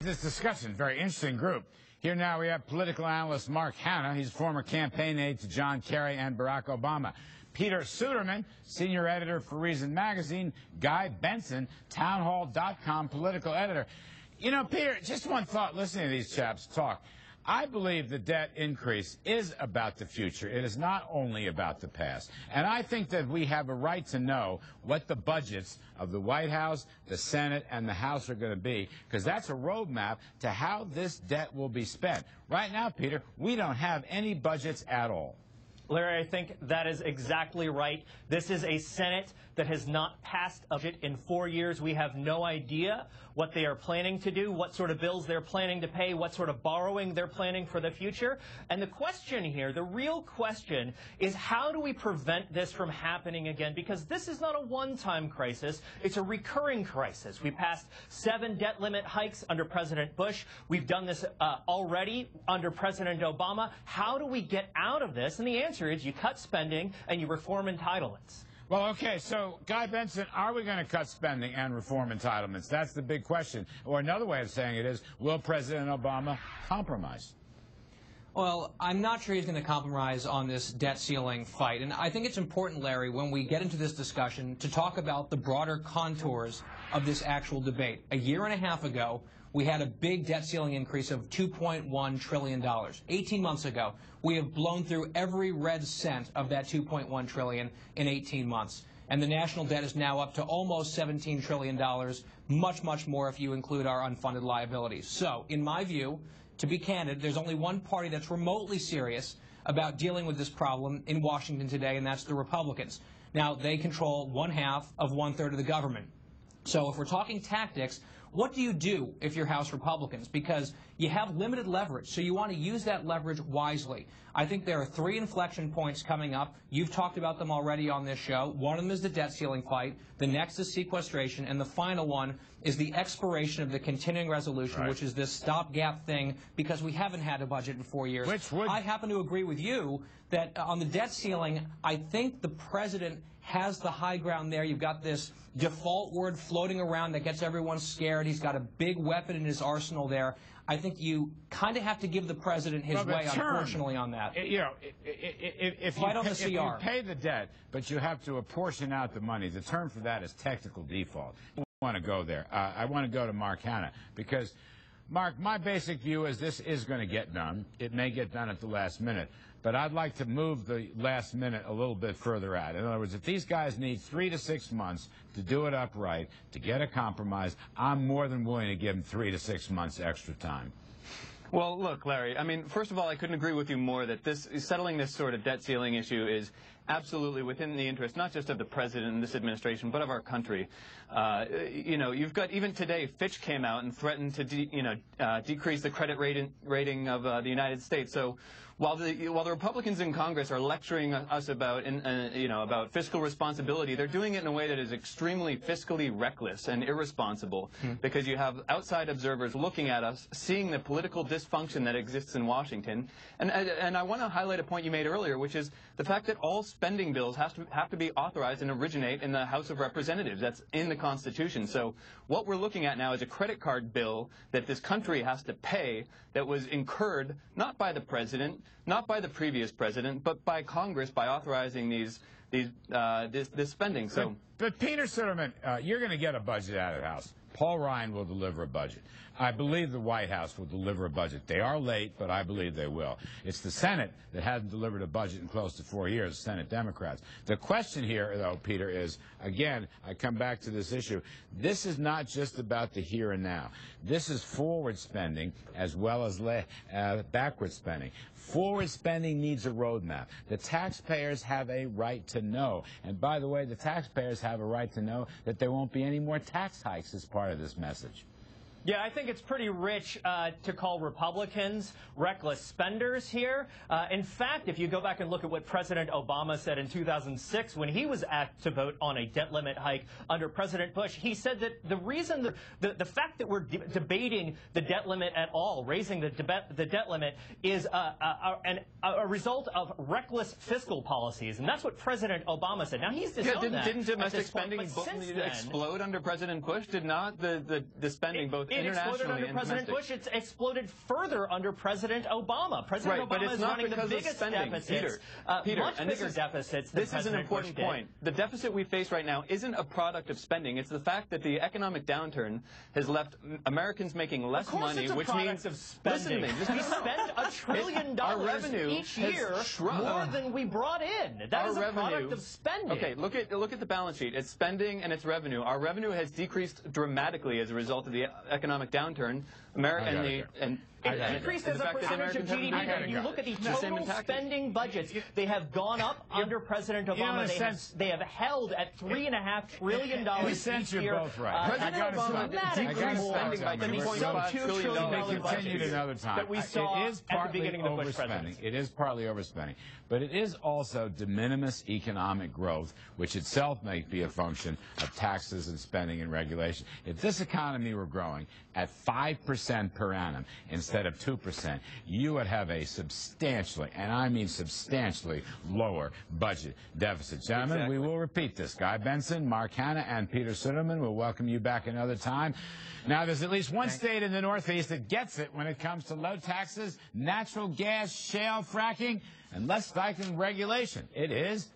This discussion, very interesting group. Here now we have political analyst Mark Hanna. He's former campaign aide to John Kerry and Barack Obama. Peter Suderman, senior editor for Reason Magazine. Guy Benson, townhall.com political editor. You know, Peter, just one thought listening to these chaps talk. I believe the debt increase is about the future. It is not only about the past. And I think that we have a right to know what the budgets of the White House, the Senate, and the House are going to be, because that's a roadmap to how this debt will be spent. Right now, Peter, we don't have any budgets at all. Larry, I think that is exactly right. This is a Senate that has not passed a budget in 4 years. We have no idea what they are planning to do, what sort of bills they're planning to pay, what sort of borrowing they're planning for the future. And the question here, the real question, is how do we prevent this from happening again? Because this is not a one-time crisis. It's a recurring crisis. We passed 7 debt limit hikes under President Bush. We've done this already under President Obama. How do we get out of this? And the answer is you cut spending and you reform entitlements. Well, okay, so, Guy Benson, are we going to cut spending and reform entitlements? That's the big question. Or another way of saying it is, will President Obama compromise? Well, I'm not sure he's going to compromise on this debt ceiling fight. And I think it's important, Larry, when we get into this discussion, to talk about the broader contours of this actual debate. A year and a half ago, we had a big debt ceiling increase of $2.1 trillion. 18 months ago, we have blown through every red cent of that $2.1 trillion in 18 months. And the national debt is now up to almost $17 trillion, much, much more if you include our unfunded liabilities. So, in my view, to be candid, there's only one party that's remotely serious about dealing with this problem in Washington today, and that's the Republicans. Now, they control 1/2 of 1/3 of the government. So if we're talking tactics, what do you do if you're House Republicans? Because you have limited leverage, so you want to use that leverage wisely. I think there are 3 inflection points coming up. You've talked about them already on this show. One of them is the debt ceiling fight. The next is sequestration. And the final one is the expiration of the continuing resolution, which is this stopgap thing, because we haven't had a budget in 4 years. I happen to agree with you that on the debt ceiling, I think the president has the high ground there. You've got this default word floating around that gets everyone scared. He's got a big weapon in his arsenal there. I think you kind of have to give the president his way, unfortunately, on that. You know, if you pay the debt, but you have to apportion out the money, the term for that is technical default. I want to go there. I want to go to Mark Hanna, because, Mark, my basic view is this is going to get done. It may get done at the last minute. But I'd like to move the last minute a little bit further out. In other words, if these guys need 3 to 6 months to do it upright, to get a compromise, I'm more than willing to give them 3 to 6 months extra time. Well, look, Larry, I mean, first of all, I couldn't agree with you more that settling this sort of debt ceiling issue is absolutely within the interest, not just of the president and this administration, but of our country. You know, you've got, even today, Fitch came out and threatened to, decrease the credit rating of the United States. So while the Republicans in Congress are lecturing us about, about fiscal responsibility, they're doing it in a way that is extremely fiscally reckless and irresponsible, because you have outside observers looking at us, seeing the political dysfunction that exists in Washington. And I want to highlight a point you made earlier, which is the fact that all spending bills have to be authorized and originate in the House of Representatives. That's in the Constitution. So what we're looking at now is a credit card bill that this country has to pay, that was incurred not by the president, not by the previous president, but by Congress by authorizing this spending. So, but Peter Suderman, you're going to get a budget out of the House. Paul Ryan will deliver a budget. I believe the White House will deliver a budget. They are late, but I believe they will. It's the Senate that hasn't delivered a budget in close to 4 years, Senate Democrats. The question here, though, Peter, is, again, I come back to this issue. This is not just about the here and now. This is forward spending as well as backward spending. Forward spending needs a roadmap. The taxpayers have a right to know. And by the way, the taxpayers have a right to know that there won't be any more tax hikes as part of this message. Yeah, I think it's pretty rich to call Republicans reckless spenders here. In fact, if you go back and look at what President Obama said in 2006 when he was asked to vote on a debt limit hike under President Bush, he said that the reason, the fact that we're debating the debt limit at all, raising the debt limit, is a result of reckless fiscal policies. And that's what President Obama said. Now, he's disowned that. Didn't domestic spending explode under President Bush? Did not the spending both It exploded under President Bush. It's exploded further under President Obama. President Obama is running the biggest deficits, much bigger deficits than this is an important point. The deficit we face right now isn't a product of spending. It's the fact that the economic downturn has left Americans making less money, which means of spending. Listen to me. We spend $1 trillion each year more than we brought in. That is a product of spending. Okay, look at the balance sheet. It's spending and it's revenue. Our revenue has decreased dramatically as a result of the economic downturn. It decreased as a percentage of GDP. And you look at the total spending budgets, they have gone up under President Obama. They have held at $3.5 trillion each year. You're both right. President Obama decreased spending by the sub-$2 trillion budget that we saw at the beginning of the Bush presidency. It is partly overspending, but it is also de minimis economic growth, which itself may be a function of taxes and spending and regulation. If this economy were growing at 5% per annum instead of 2%, you would have a substantially, and I mean substantially, lower budget deficit. Gentlemen, we will repeat this. Guy Benson, Mark Hanna, and Peter Suderman will welcome you back another time. Now, there's at least one state in the Northeast that gets it when it comes to low taxes, natural gas, shale fracking, and less stifling regulation. It is